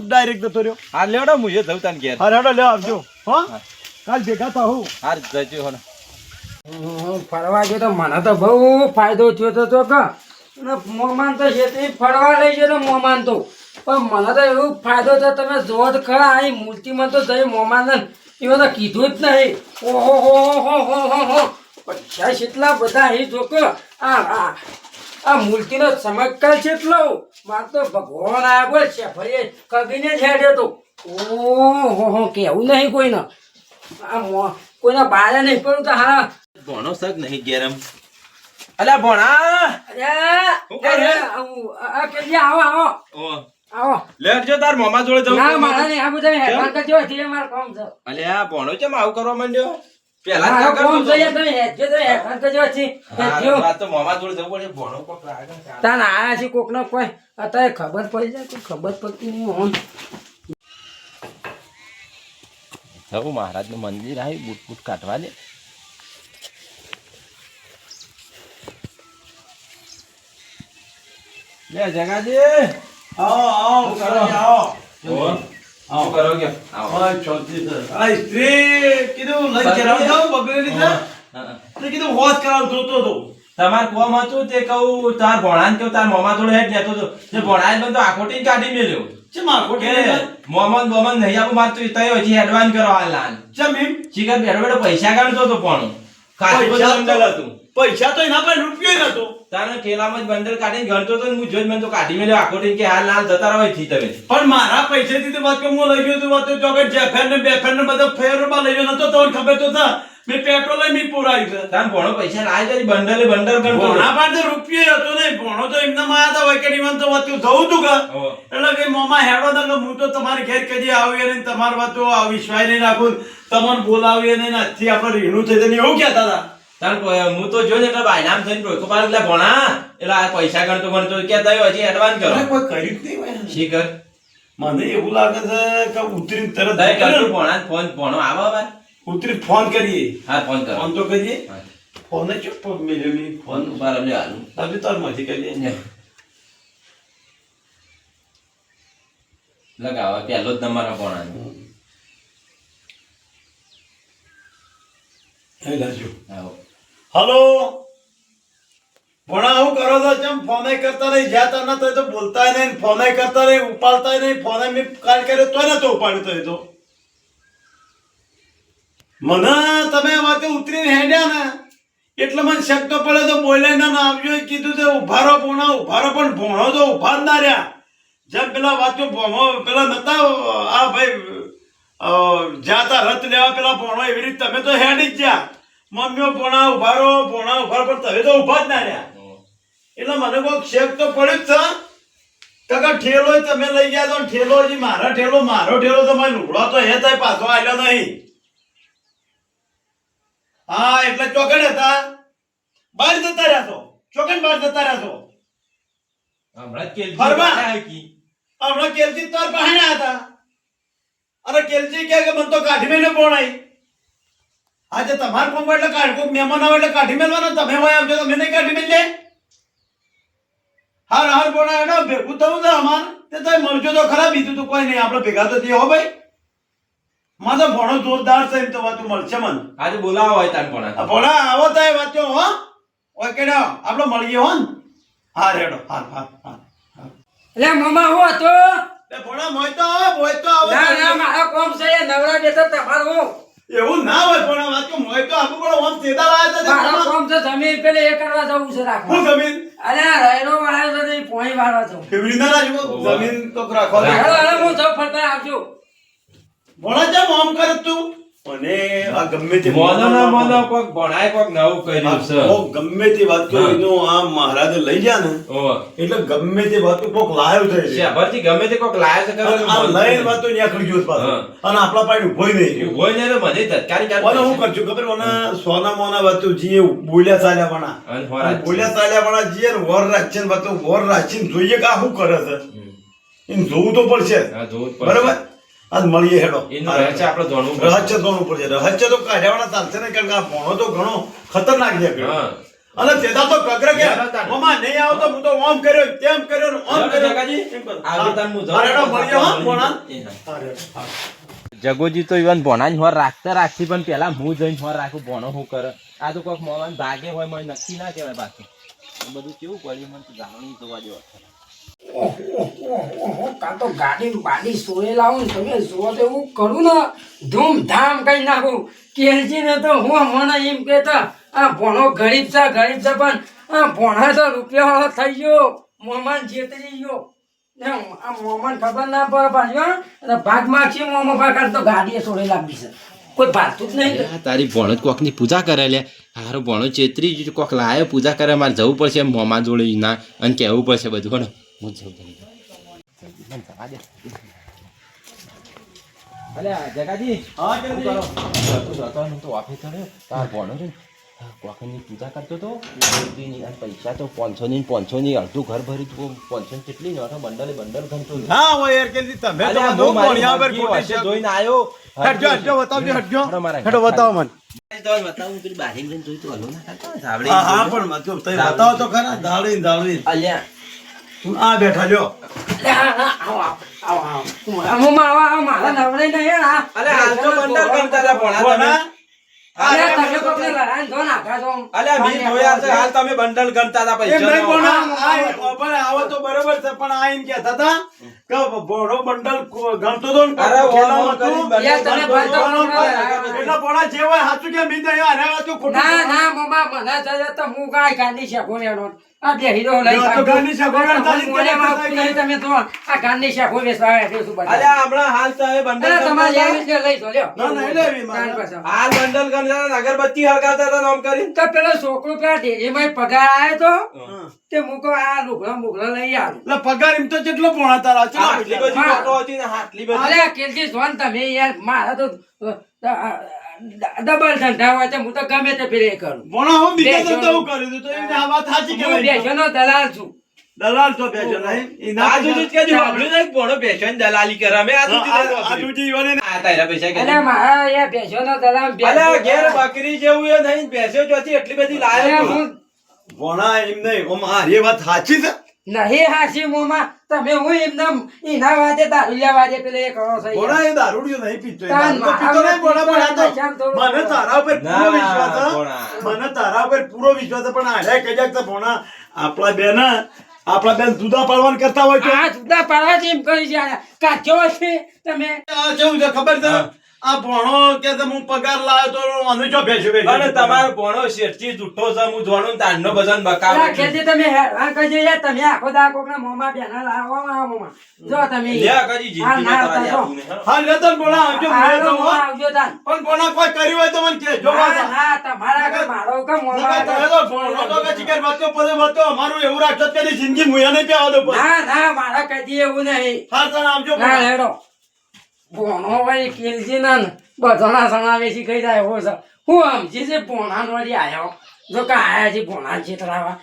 Direct જતો રહ્યો. હા લેવડો મુજે જઉં તને ઘેર. હા લેવડો લેવા આવજો. હો કાલ ભેગા થાઉં. હા જજો હો. ફરવા ગયો તો મને તો બહુ ફાયદો થયો તો કે મોમાન તો છે ફરવા લઈ ગયો તો મોમાન તો પણ મને તો એવું ફાયદો છે તમે જોવો તો ખરા અહીં મૂર્તિમાં તો જઈ મોમાન એમાં તો કીધું જ નહીં. ઓહો હો હો હો હો હો પૈસા કેટલા બધા અહીં જોકો આ મૂર્તિનો ચમત્કાર કેટલો મારે તો ભગવાન આવ્યા બોલ છે ફરી કગીને જ હેડ્યો તો. ઓહો હો કેવું નહીં કોઈને આ કોઈના બારે નહીં પડ્યું તો હા ભણો સક નહીં ગેરમ. અલ્યા ભણા આવો લેજો તાર મામા જોડે જવું. ના મારા ને આ બધા હેરાન કરજો છે માર કામ છે. અલ્યા ભણો કેમ આવું કરવા માંડ્યો? પેલા કામ જોઈએ તમે હેજો તો હેરાન કરજો છે હેજો વાત તો મામા જોડે જવું પડે. ભણો કોક લાગે તાન આયા છે કોકનો કોઈ અત્યારે ખબર પડી જાય કોઈ ખબર પડતી નહીં ઓન. હવે મહારાજનું મંદિર આવ્યું બૂટ બૂટ કાઢવા દે. લે જગાજી આવો કરો આવો કરો કે આવો ચોથી સર આ સ્ત્રી કીધું લઈ ચરાવ જાવ બગડેલી છે તો કીધું હોશ કરાવ જોતો તો તમાર કોમ હતું તે કહું તાર ભણાન કે તાર મોમા જોડે હેડ લેતો તો જે ભણાય બંધ તો આખોટી કાઢી મેલ્યો. ચમ આખોટી મોમન બોમન નહીં આપું માર તું તય હજી એડવાન્સ કરો હાલ લાલ ચમ એમ ચીકર બેઠો બેઠો પૈસા કાઢતો તો પણ ખાસ બંડલ હતું. પૈસા તો એના પર રૂપિયો નતો તારે ઠેલામાં જ બંડલ કાઢીને ગણતો તો હું જોઈ મને તો કાઢી મેલ્યો આખોટી કે હાલ લાલ જતા રહો થી તમે. પણ મારા પૈસાથી તો વાત કે હું લઈ ગયો તો વાત તો કે જેફેર ને બેફેર ને બધો ફેરમાં લઈ ગયો નતો તો ખબર તો થા મેં પેટ્રોલ મી પુરાયું છે. તાર ભણો પૈસા લાય તો બંડલે બંડલ ગણતો ભણા પાસે રૂપિયો હતો ને ભણો તો એમના માં હતા વકેડી માં તો વાત જવું તું કા એટલે કે મોમા હેડો તો હું તો તમારી ઘેર કદી આવી ને તમાર વાતો વિશ્વાસ નહીં રાખું તમને બોલાવીએ ને નથી આપણે રીણું થઈ જઈને એવું કહેતા હતા. તાર હું તો જો ને એટલે બાયનામ થઈને રોકો પાડ એટલે ભણા એટલે આ પૈસા ગણતો કે તય હજી એડવાન્સ કરો કોઈ કર્યું જ નહીં શીખર મને એવું લાગે છે કે ઉતરી તરત ભણા ફોન ભણો આવો હવે ઉતરી ફોન કરીએ. હા ફોન કરો ફોન તો કરીએ ફોન જ ચૂપ મેલ્યો ફોન ઉપર અમને હાલું તમે તાર માંથી કરીએ લગાવા પહેલો જ નંબર ભણાનો હે લાજો આવો હલો ભણા હું કરો છો ચમ ફોન કરતા નહીં જ્યાં તને તો બોલતા નહીં ફોન કરતા નહીં ઉપાડતા નહીં ફોન મેં કાલ કર્યો તો નતો ઉપાડ્યો તો મને તમે વાતે ઉતરીને હેડ્યા ને એટલે મને શક તો પડે તો બોલે ના આવજો કીધું તો ઉભારો પણ ભોણો તો ઉભા જ ના રહ્યા. જેમ પેલા વાતો ભોણો પેલા નતા આ ભાઈ જાતા રથ લેવા પેલા ભોણો એવી રીતે તમે તો હેડી જ જ્યાં મમ્મીઓ ભોણા ઉભારો પણ તમે તો ઉભા જ ના રહ્યા. એટલે મને કોઈ શક તો પડ્યું જ છે કે ઠેલો તમે લઈ ગયા તો ઠેલો હજી મારો ઠેલો તમારે લુગડો તો હે થાય પાછો આવ્યો નહીં. હા એટલે ચોકડ હતા બહાર જતા રહ્યા છો ચોકડ બહાર જતા રહ્યા છો હમણાં કેલજી તાર બહાના હતા. અરે કેલજી કે મને તો કાઢી મેલ્યો પોણાઈ આજે તમારે કોમ એટલે કોઈ મહેમાન આવે એટલે કાઢી મેલવાનો તમે હોય આવજો તમે નહીં કાઢી મેલજે. હાર પોણા એનો ભેગું થવું છે અમાર તે તો મળજો તો ખરા બીજું તો કોઈ નહીં આપણે ભેગા તો થયા હો ભાઈ. મારો ભણો જોરદાર છે એમ તો વાત મળશે મન આજે બોલાવો હોય તાન ભણા આવો થાય વાતો હો ઓય કેડો આપણો મળીએ હો ને. હા રેડો હા એટલે મામા હું હતો એ ભણા મોય તો આવો ના મારો કોમ છે નવરા બેઠો તમારો એવું ના હોય ભણા વાત મોય તો આપું પણ ઓમ સેદા લાયા તો મારો કોમ છે જમીન પેલે એ કરવા જવું છે રાખો હું જમીન અરે રાયનો વાળો તો નહીં પોણી વાળો છો કેવી ના રાજવો જમીન તો રાખો અરે હું તો ફરતા આવજો ભણા જેમ આમ કરે તું અને આ ગમે તે મોનો કોક ભણાય કોક નવું કર્યું છે ઓ ગમે તે વાત તો એનો આ મહારાજ લઈ જા ને એટલે ગમે તે વાત કોક લાયો થઈ છે ભરતી ગમે તે કોક લાયો છે કરે આ લઈને વાત તો ન્યા ખડી ગયો પાછો અને આપણા પાડી ઉભોય નહીં મને તત્કારી ચાલ મને હું કરજો ખબર મને સોના મોના વાત જીએ બોલ્યા ચાલ્યા વણા બોલ્યા ચાલ્યા વણા જીએ વર રાખીને વાત વર રાખીને જોઈએ કે આ શું કરે છે એમ જોવું તો પડશે જ. હા, જોવું જ પડશે. બરાબર આજ મળીએ હેડો એનું રહસ્ય આપણે જાણવું પડશે. રહસ્ય જોવું પડશે રહસ્ય તો કાઢવાના ચાલશે ને કારણ કે આ ભોણો તો ઘણો ખતરનાક છે હા. અને તેતા તો કગરે કે મમ્મા નહીં આવો તો હું તો ઓમ કર્યો તેમ કર્યો ને ઓમ કર્યો જગાજી, એમ કર્યો. આવજો તાન હું જાઉં. હા, હેડો મળીએ હો ભોણા. એ હા. હા, હેડો. હા. જગોજી તો ઈવન ભોણા હોર રાખતા રાખતી પણ પેલા હું જઈને હોર રાખું ભોણો શું કરે આ તો કોઈક મોમાં ભાગે હોય મને નક્કી ના કહેવાય બાકી એ બધું કેવું પડ્યું મને તો જાણવું જોવા જેવું કાં તો ગાડી બાડી સોએ લાવું ને તમે જુઓ તો એવું કરું ને ધૂમધામ કઈ નાખું કેલજી ને તો હું મને એમ કહેતા આ ભોણો ગરીબ છે પણ આ ભોણા તો રૂપિયા વાળો થઈ ગયો મોમાન જેતરી ગયો ને આ મોમાન ખબર ના પડે પાછું અને ભાગ માગશે મોમો ભાગ તો ગાડીએ સોળે લાગી છે કોઈ ભાગતું જ નહીં આ તારી ભોણો જ કોકની પૂજા કરે લે હારું ભોણો ચેતરી કોક લાયો પૂજા કરે મારે જવું પડશે મોમાં જોડે ના અને કહેવું પડશે બધું કોને હું જવું અલે જગાજી હા, કેલજી. તો ઓફિસ તાર ભોણો છે કોકની પૂજા કરતો તો પૈસા તો 500 ની અડધું ઘર ભરી 500 કેટલી નોટો બંડલે બંડલ ગમતો ના હોય યાર કેલજી તમે તો અલ્યા, બધું હું મારી ભોણિયા પર મરજી ખોટી વર્ષે છે. જોઈને આયો હટજો હટજો બતાવજો હટજો હેડો મારા હેડો બતાવો મને બતાવું પેલી બારી જઈને જોઈ તો હલો ના કરતા હા હા પણ મતલબ તમે બતાવો તો ખરા ધાળી અલ્યા આ બેઠા જો મારા નવરે નહીં આ અલે હાલ તો બંડલ ગમતા હતા ભોણા ભોણા? અરે તમે કોકને લડાઈને જો નાખા છો અલ્યા મી જોયા છે હાલ તમે બંડલ ગમતા હતા એમ નહીં પૈસા ભોણા. આ પણ આવો તો બરોબર છે પણ આ એમ કહેતા હતા કે ભોણો બંડલ ગણતો તો ને અરે, ખેલામાં ઓમ કરીને હતું. બંડલ યાર, તમે બંડલ બંધો ગણો કરો. એટલે ભોણા જે હોય સાચું કે મી તો અહીંયા હારે વાતું ખોટું ના બોલો. ના મમ્મા મને જજે તો હું કાંઈ ગાંડી શેકો લેવાનો આ બે હીરો લઈ આ તો ગાંડી શેકો લેવાનો તારી મોને માં નહીં તમે તો આ ગાંડી શેકો વેચવા આવ્યા છો શું બધા અલ્યા હમણાં હાલ તો હવે બંડલ અરે તમારે ગમતા લેવી છે લઈ જો લ્યો ના, ના, એટલે એવી મારે. કાન પાછળ. હાલ બંડલ ગમતા હતા, અગરબત્તી હળગાવતા હતા નામ કરી તો પેલો છોકરો પેલા ડેરીમાં પગાર આવ્યો તો હા. તે મૂકો આ લુગડો લઈ આવ્યો એટલે પગાર એમ તો કેટલો ભોણા તારા ચલા આટલી બધી હા. ફોટો હતી ને આટલી બધી અરે કેલજી જોન તમે યાર મારા તો ડબલ ધંધા હોય તો હું તો ગમે તે ફેરે કરું ભોણા હું બીજા બેસો. તો કર્યું હતું તો એને આ વાત સાચી હું કહેવાય. બેસનો દલાલ છું દલાલ તો બેજો નહીં એના આ જુદી જ કહેજો, સાંભળ્યું નહીં? ભોણો બેસવાની દલાલી કરે અમે આ જુદી જ આ સાંભળ્યું. દૂજી ઈવોને ને આ તારા પૈસા કે અને મારા યાર બેસનો દલાલ અલ્યા ઘેર બકરી જેવું એ નહીં બેસ્યો ચોથી એટલી બધી લાયો તું. હું ભોણા એમ નહીં ઓમ આ એ વાત સાચી છે નહીં હાસી મોમાં તમે હું એમને એના વાદે દારૂલિયા વાદે પેલે એ કરો છો ભોણા એ દારૂડિયો નહીં પીતો એ તાન દારૂ તો પીતો નહીં ભોણા પણ આ તો નશામાં થોડું મને તારા ઉપર પૂરો ના, વિશ્વાસ છે ભોણા. મને તારા ઉપર પૂરો વિશ્વાસ છે પણ આરે કજાક તો ભોણા આપણા બેન જુદા પાડવાનું કરતા હોય તો આ જુદા પાડવા જેમ કરી છે કાચો છે તમે આ કેવું છે ખબર છે આ ભોણો કે છે હું પગાર લાવ્યો તો અમે જો ભેંસ્યું અને તમારો ભોણો શેઠથી જુઠ્ઠો છે હું જોણું તારનો બધાને બકાવું છું. ખેતી તમે હેરાન કરજો યાર તમે આખો દા કોકના મોંમાં બેના લાવવામાં આવો મોંમાં જો તમે લે કદી આ જિંદગીમાં ના તમારી તો આપું ને, હા. હા લેતો ભોણા આવજો આ હું તો મોં આવજો તાન પણ ભોણા કોઈ કર્યું હોય તો મને કહેજો ના પાછા. ના તમારા કે મારો કે મોંમાં નકર તમે તો ભોણો તો કે ચીકર વાંચતો પછી વાંચતો અમારું એવું રાખજો કે એની જિંદગી મુયા નહીં પ્યાવા દો પછી. ના ના મારા કદી એવું નહીં હા તને આવજો ના ભોણા. હેડો ભોણો ભાઈ કેલજી ના ને બધાના સમાવેશી કહી જાય એવો છે હું સમજી છે ભોણા વળી આવ્યો જો કે આયા છે ભોણા છેતરાવા